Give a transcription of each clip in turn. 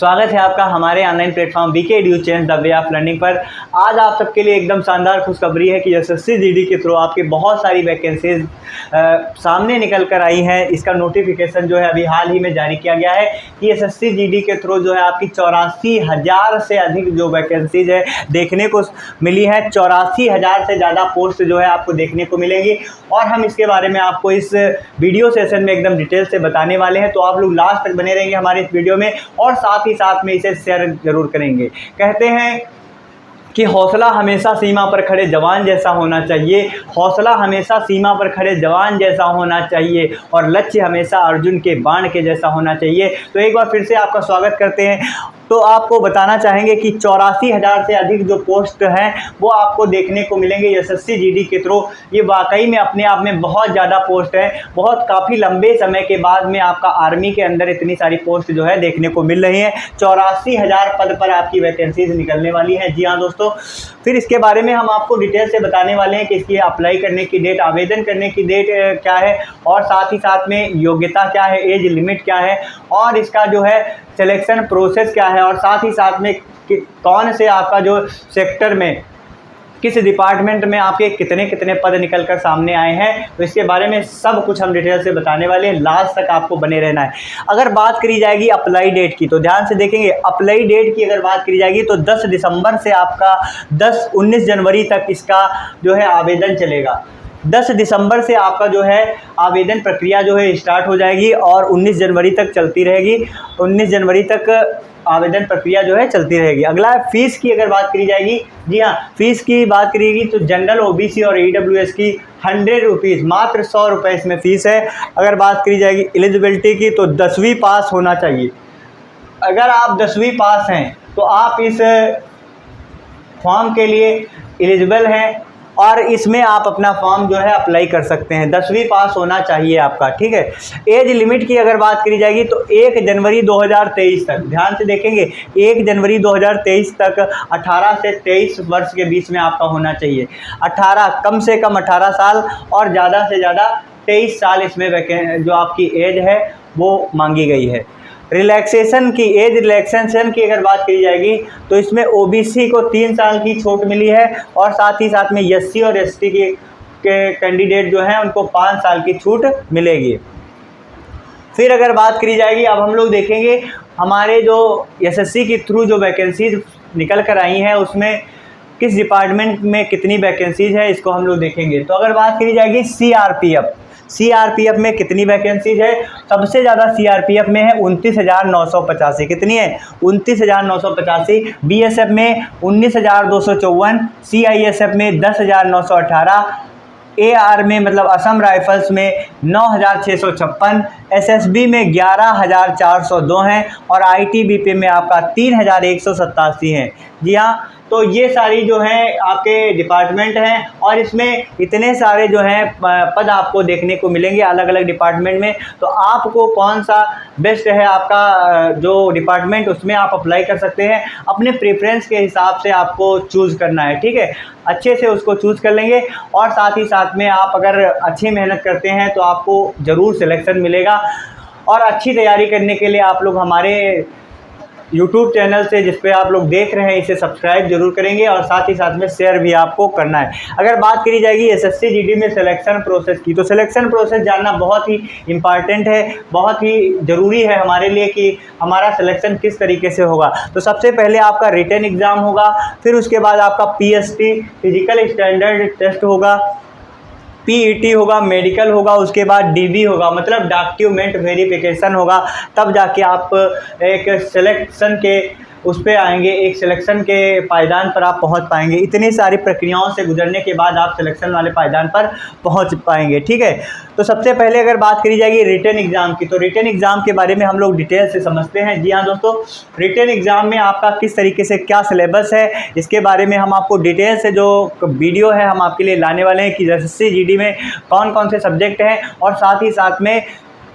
स्वागत है आपका हमारे online platform BK Edu channel the way of learning पर। आज आप सबके लिए एकदम शानदार खुशखबरी है कि एसएससी जीडी के थ्रू आपके बहुत सारी वैकेंसीज सामने निकल कर आई हैं। इसका नोटिफिकेशन जो है अभी हाल ही में जारी किया गया है कि एसएससी जीडी के थ्रू जो है आपकी 84,000 से अधिक जो वैकेंसीज है देखने को मिली है। 84,000 से ज़्यादा पोस्ट जो है आपको देखने को मिलेगी और हम इसके बारे में आपको इस वीडियो सेशन में एकदम डिटेल से बताने वाले हैं। तो आप लोग लास्ट तक बने रहेंगे हमारे इस वीडियो में और साथ ही साथ में इसे शेयर जरूर करेंगे। कहते हैं कि हौसला हमेशा सीमा पर खड़े जवान जैसा होना चाहिए, हौसला हमेशा सीमा पर खड़े जवान जैसा होना चाहिए और लक्ष्य हमेशा अर्जुन के बाण के जैसा होना चाहिए। तो एक बार फिर से आपका स्वागत करते हैं। तो आपको बताना चाहेंगे कि 84,000 से अधिक जो पोस्ट हैं वो आपको देखने को मिलेंगे एसएससी जीडी के थ्रू। ये वाकई में अपने आप में बहुत ज़्यादा पोस्ट है। बहुत काफ़ी लंबे समय के बाद में आपका आर्मी के अंदर इतनी सारी पोस्ट जो है देखने को मिल रही हैं। 84,000 पद पर आपकी वैकेंसीज निकलने वाली हैं। जी हाँ दोस्तों, फिर इसके बारे में हम आपको डिटेल से बताने वाले हैं कि इसकी अप्लाई करने की डेट, आवेदन करने की डेट क्या है और साथ ही साथ में योग्यता क्या है, एज लिमिट क्या है और इसका जो है सिलेक्शन प्रोसेस क्या है और साथ ही साथ में कौन से आपका जो सेक्टर में किस डिपार्टमेंट में आपके कितने कितने पद निकल कर सामने आए हैं। तो इसके बारे में सब कुछ हम डिटेल से बताने वाले हैं। लास्ट तक आपको बने रहना है। अगर बात करी जाएगी अप्लाई डेट की तो ध्यान से देखेंगे। अप्लाई डेट की अगर बात करी जाएगी तो 10 दिसंबर से आपका 19 जनवरी तक इसका जो है आवेदन चलेगा। 10 दिसंबर से आपका जो है आवेदन प्रक्रिया जो है स्टार्ट हो जाएगी और 19 जनवरी तक चलती रहेगी। 19 जनवरी तक आवेदन प्रक्रिया जो है चलती रहेगी। अगला फ़ीस की अगर बात करी जाएगी, जी हाँ, फ़ीस की बात करेगी तो जनरल ओबीसी और ईडब्ल्यूएस की 100 रुपीज़, मात्र 100 रुपये इसमें फ़ीस है। अगर बात करी जाएगी एलिजिबिलिटी की तो 10वीं पास होना चाहिए। अगर आप 10वीं पास हैं तो आप इस फॉर्म के लिए एलिजिबल हैं और इसमें आप अपना फॉर्म जो है अप्लाई कर सकते हैं। 10वीं पास होना चाहिए आपका, ठीक है। एज लिमिट की अगर बात करी जाएगी तो 1 जनवरी 2023 तक, ध्यान से देखेंगे, 1 जनवरी 2023 तक 18 से 23 वर्ष के बीच में आपका होना चाहिए। 18, कम से कम 18 साल और ज़्यादा से ज़्यादा 23 साल इसमें जो आपकी एज है वो मांगी गई है। रिलैक्सेशन की, एज रिलैक्सेशन की अगर बात की जाएगी तो इसमें ओबीसी को 3 साल की छूट मिली है और साथ ही साथ में एससी और एसटी के कैंडिडेट जो हैं उनको 5 साल की छूट मिलेगी। फिर अगर बात करी जाएगी, अब हम लोग देखेंगे हमारे जो एसएससी के थ्रू जो वैकेंसीज निकल कर आई हैं उसमें किस डिपार्टमेंट में कितनी वैकेंसीज है, इसको हम लोग देखेंगे। तो अगर बात करी जाएगी सीआरपीएफ में कितनी वैकेंसीज है, सबसे ज़्यादा सीआरपीएफ में है 29,985। कितनी है? 29,985। बीएसएफ में 19,254, सीआईएसएफ में 10,918, एआर में मतलब असम राइफल्स में 9,656, एसएसबी में 11,402 हैं और आईटीबीपी में आपका 3,187 हैं। जी हाँ, तो ये सारी जो हैं आपके डिपार्टमेंट हैं और इसमें इतने सारे जो हैं पद आपको देखने को मिलेंगे अलग अलग डिपार्टमेंट में। तो आपको कौन सा बेस्ट है आपका जो डिपार्टमेंट, उसमें आप अप्लाई कर सकते हैं। अपने प्रेफरेंस के हिसाब से आपको चूज़ करना है, ठीक है। अच्छे से उसको चूज़ कर लेंगे और साथ ही साथ में आप अगर अच्छी मेहनत करते हैं तो आपको ज़रूर सिलेक्शन मिलेगा। और अच्छी तैयारी करने के लिए आप लोग हमारे यूट्यूब चैनल से जिस पे आप लोग देख रहे हैं इसे सब्सक्राइब जरूर करेंगे और साथ ही साथ में शेयर भी आपको करना है। अगर बात करी जाएगी एसएससी जीडी में सिलेक्शन प्रोसेस की तो सिलेक्शन प्रोसेस जानना बहुत ही इम्पॉर्टेंट है, बहुत ही ज़रूरी है हमारे लिए कि हमारा सिलेक्शन किस तरीके से होगा। तो सबसे पहले आपका रिटन एग्ज़ाम होगा, फिर उसके बाद आपका पीएसटी फिजिकल स्टैंडर्ड टेस्ट होगा, पीईटी होगा, मेडिकल होगा, उसके बाद डीबी होगा मतलब डॉक्यूमेंट वेरिफिकेशन होगा। तब जाके आप एक सिलेक्शन के उस पे आएंगे, एक सिलेक्शन के पायदान पर आप पहुंच पाएंगे। इतनी सारी प्रक्रियाओं से गुजरने के बाद आप सिलेक्शन वाले पायदान पर पहुंच पाएंगे, ठीक है। तो सबसे पहले अगर बात करी जाएगी रिटन एग्ज़ाम की तो रिटन एग्ज़ाम के बारे में हम लोग डिटेल से समझते हैं। जी हाँ दोस्तों, रिटन एग्ज़ाम में आपका किस तरीके से क्या सिलेबस है इसके बारे में हम आपको डिटेल से जो वीडियो है हम आपके लिए लाने वाले हैं कि एसएससी जीडी में कौन कौन से सब्जेक्ट हैं और साथ ही साथ में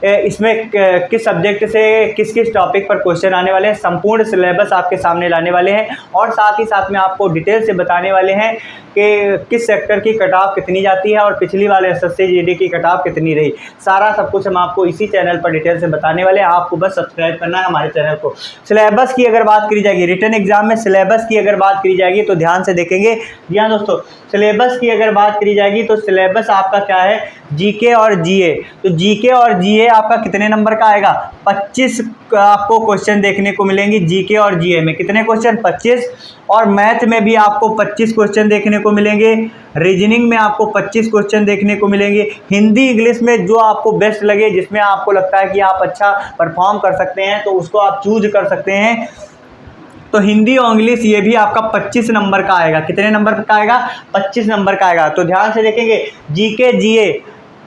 इसमें किस सब्जेक्ट से किस किस टॉपिक पर क्वेश्चन आने वाले हैं, संपूर्ण सिलेबस आपके सामने लाने वाले हैं और साथ ही साथ में आपको डिटेल से बताने वाले हैं कि किस सेक्टर की कट ऑफ कितनी जाती है और पिछली वाले एसएससी जीडी की कट ऑफ कितनी रही। सारा सब कुछ हम आपको इसी चैनल पर डिटेल से बताने वाले हैं। आपको बस सब्सक्राइब करना है हमारे चैनल को। सिलेबस की अगर बात करी जाएगी, रिटन एग्जाम में सिलेबस की अगर बात करी जाएगी तो ध्यान से देखेंगे। जी हाँ दोस्तों, सिलेबस की अगर बात करी जाएगी तो सिलेबस आपका क्या है, जीके और जीए। तो जीके और जीए आपका कितने नंबर का आएगा, 25 आपको क्वेश्चन देखने को मिलेंगे। जीके और जीए में कितने क्वेश्चन, 25। और मैथ में भी आपको 25 क्वेश्चन देखने को मिलेंगे। रीजनिंग में आपको 25 क्वेश्चन देखने को मिलेंगे। हिंदी इंग्लिश में जो आपको बेस्ट लगे, जिसमें आपको लगता है कि आप अच्छा परफॉर्म कर सकते हैं, तो उसको आप चूज कर सकते हैं। तो हिंदी और इंग्लिश ये भी आपका 25 नंबर का आएगा। कितने नंबर का आएगा, 25 नंबर का आएगा। तो ध्यान से देखेंगे, जीके जीए,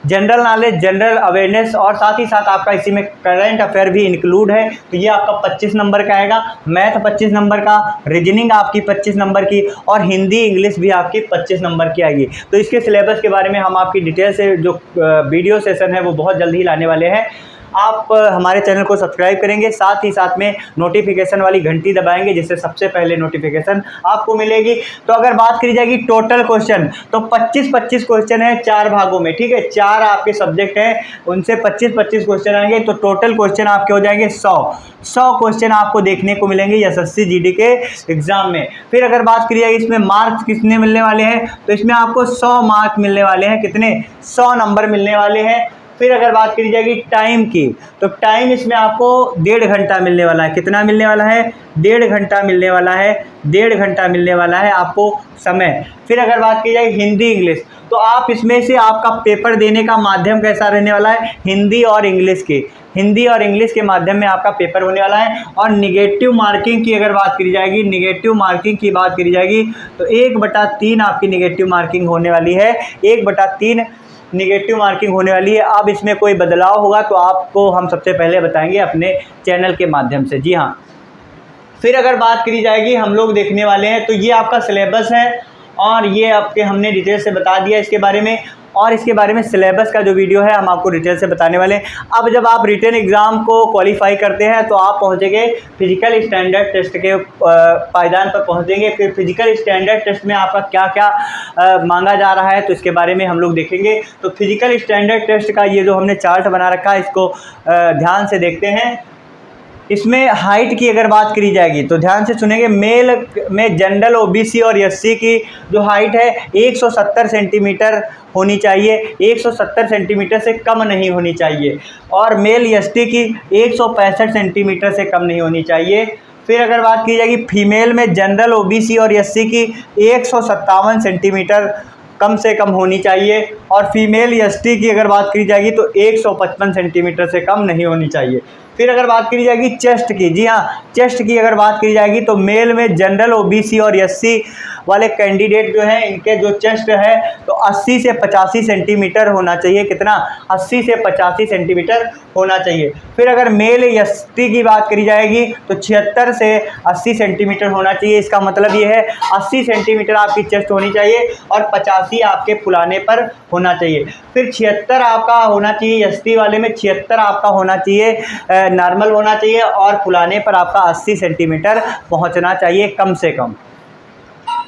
जनरल नॉलेज, जनरल अवेयरनेस और साथ ही साथ आपका इसी में करंट अफेयर भी इंक्लूड है, तो ये आपका 25 नंबर का आएगा। मैथ 25 नंबर का, रीजनिंग आपकी 25 नंबर की और हिंदी इंग्लिश भी आपकी 25 नंबर की आएगी। तो इसके सिलेबस के बारे में हम आपकी डिटेल से जो वीडियो सेशन है वो बहुत जल्दी ही लाने वाले हैं। आप हमारे चैनल को सब्सक्राइब करेंगे, साथ ही साथ में नोटिफिकेशन वाली घंटी दबाएंगे, जिससे सबसे पहले नोटिफिकेशन आपको मिलेगी। तो अगर बात करी जाएगी टोटल क्वेश्चन, तो 25-25 क्वेश्चन है 4 भागों में, ठीक है। 4 आपके सब्जेक्ट हैं, उनसे 25-25 क्वेश्चन आएंगे, तो टोटल क्वेश्चन आपके हो जाएंगे 100 क्वेश्चन आपको देखने को मिलेंगे एसएससी जीडी के एग्जाम में। फिर अगर बात करी जाएगी इसमें मार्क्स कितने मिलने वाले हैं, तो इसमें आपको 100 मार्क मिलने वाले हैं। कितने, 100 नंबर मिलने वाले हैं। फिर अगर बात करी जाएगी टाइम की, तो टाइम इसमें आपको 1.5 घंटा मिलने वाला है। कितना मिलने वाला है, 1.5 घंटा मिलने वाला है। 1.5 घंटा मिलने वाला है आपको समय। फिर अगर बात की जाए हिंदी इंग्लिश, तो आप इसमें से आपका पेपर देने का माध्यम कैसा रहने वाला है, हिंदी और इंग्लिश के, हिंदी और इंग्लिश के माध्यम में आपका पेपर होने वाला है। और निगेटिव मार्किंग की अगर बात करी जाएगी, निगेटिव मार्किंग की बात करी जाएगी, तो 1/3 आपकी निगेटिव मार्किंग होने वाली है। 1/3 निगेटिव मार्किंग होने वाली है। अब इसमें कोई बदलाव होगा तो आपको हम सबसे पहले बताएंगे अपने चैनल के माध्यम से। जी हाँ, फिर अगर बात करी जाएगी, हम लोग देखने वाले हैं, तो ये आपका सिलेबस है और ये आपके हमने डिटेल से बता दिया इसके बारे में। और इसके बारे में सिलेबस का जो वीडियो है हम आपको डिटेल से बताने वाले हैं। अब जब आप रिटन एग्ज़ाम को क्वालिफाई करते हैं तो आप पहुंचेंगे फिजिकल स्टैंडर्ड टेस्ट के पायदान पर पहुंचेंगे। फिर फिजिकल स्टैंडर्ड टेस्ट में आपका क्या क्या मांगा जा रहा है, तो इसके बारे में हम लोग देखेंगे। तो फिजिकल स्टैंडर्ड टेस्ट का ये जो हमने चार्ट बना रखा है, इसको ध्यान से देखते हैं। इसमें हाइट की अगर बात करी जाएगी तो ध्यान से सुनेंगे, मेल में जनरल ओबीसी और एससी की जो हाइट है 170 सेंटीमीटर होनी चाहिए, 170 सेंटीमीटर से कम नहीं होनी चाहिए। और मेल एसटी की 165 सेंटीमीटर से कम नहीं होनी चाहिए। फिर अगर बात की जाएगी फीमेल में जनरल ओबीसी और एससी की 157 सेंटीमीटर कम से कम होनी चाहिए। और फीमेल एसटी की अगर बात करी जाएगी तो 155 सेंटीमीटर से कम नहीं होनी चाहिए। फिर अगर बात करी जाएगी चेस्ट की, जी हाँ, चेस्ट की अगर बात करी जाएगी तो मेल में जनरल ओबीसी और एससी वाले कैंडिडेट जो हैं, इनके जो चेस्ट है तो 80 से 85 सेंटीमीटर होना चाहिए। कितना, 80 से 85 सेंटीमीटर होना चाहिए। फिर अगर मेल एसटी की बात करी जाएगी तो 76 से 80 सेंटीमीटर होना चाहिए। इसका मतलब ये है 80 सेंटीमीटर आपकी चेस्ट होनी चाहिए और 85 आपके फुलाने पर होना चाहिए। फिर 76 आपका होना चाहिए, एसटी वाले में 76 आपका होना चाहिए, नॉर्मल होना चाहिए और फुलाने पर आपका 80 सेंटीमीटर पहुंचना चाहिए कम से कम।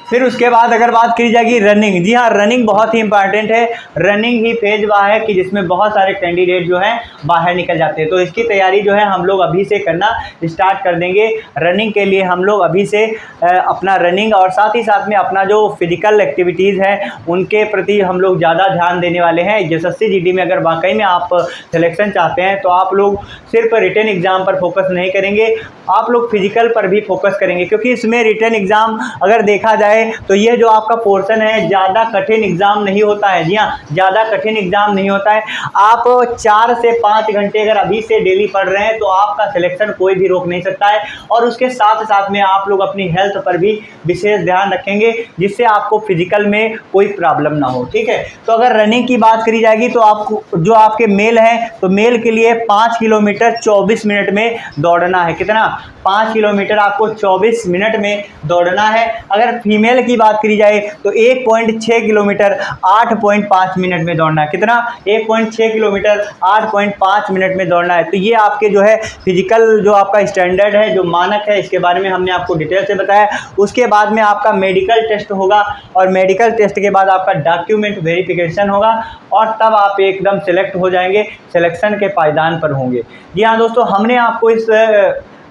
फिर उसके बाद अगर बात की जाएगी रनिंग, जी हाँ, रनिंग बहुत ही इंपॉर्टेंट है। रनिंग ही फेज वह है कि जिसमें बहुत सारे कैंडिडेट जो हैं बाहर निकल जाते हैं। तो इसकी तैयारी जो है हम लोग अभी से करना स्टार्ट कर देंगे। रनिंग के लिए हम लोग अभी से अपना रनिंग और साथ ही साथ में अपना जो फिजिकल एक्टिविटीज़ हैं उनके प्रति हम लोग ज़्यादा ध्यान देने वाले हैं। एसएससी जीडी में अगर वाकई में आप सिलेक्शन चाहते हैं तो आप लोग सिर्फ रिटन एग्ज़ाम पर फोकस नहीं करेंगे, आप लोग फिजिकल पर भी फोकस करेंगे। क्योंकि इसमें रिटन एग्ज़ाम अगर देखा जाए तो ये जो आपका पोर्शन है ज़्यादा कठिन एग्जाम नहीं होता है। जी हाँ, ज़्यादा कठिन एग्जाम नहीं होता है। आप 4 से 5 घंटे अगर अभी से डेली पढ़ रहे हैं तो आपका सिलेक्शन कोई भी रोक नहीं सकता है। और उसके साथ साथ में आप लोग अपनी हेल्थ पर भी विशेष ध्यान रखेंगे, जिससे आपको फिजिकल में कोई प्रॉब्लम ना हो, ठीक है। तो अगर रनिंग की बात करी जाएगी तो आपको जो आपके मेल हैं तो मेल के लिए 5 किलोमीटर 24 मिनट में दौड़ना है। कितना, 5 किलोमीटर आपको 24 मिनट में दौड़ना है। अगर फीमेल फीमेल की बात करी जाए तो 1.6 किलोमीटर 8.5 मिनट में दौड़ना है। कितना? 1.6 किलोमीटर 8.5 मिनट में दौड़ना है। तो ये आपके जो है फिजिकल जो आपका स्टैंडर्ड है, जो मानक है, इसके बारे में हमने आपको डिटेल से बताया। उसके बाद में आपका मेडिकल टेस्ट होगा और मेडिकल टेस्ट के बाद आपका डॉक्यूमेंट वेरिफिकेशन होगा और तब आप एकदम सेलेक्ट हो जाएंगे, सिलेक्शन के पायदान पर होंगे। जी हाँ दोस्तों, हमने आपको इस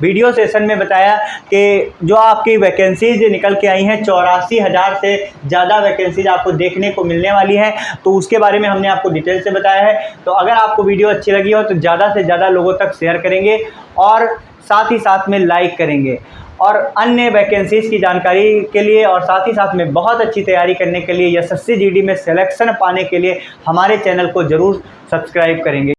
वीडियो सेशन में बताया कि जो आपकी वैकेंसीज निकल के आई हैं 84,000 से ज़्यादा वैकेंसीज आपको देखने को मिलने वाली हैं, तो उसके बारे में हमने आपको डिटेल से बताया है। तो अगर आपको वीडियो अच्छी लगी हो तो ज़्यादा से ज़्यादा लोगों तक शेयर करेंगे और साथ ही साथ में लाइक करेंगे। और अन्य वैकेंसीज़ की जानकारी के लिए और साथ ही साथ में बहुत अच्छी तैयारी करने के लिए एसएससी जीडी में सिलेक्शन पाने के लिए हमारे चैनल को ज़रूर सब्सक्राइब करेंगे।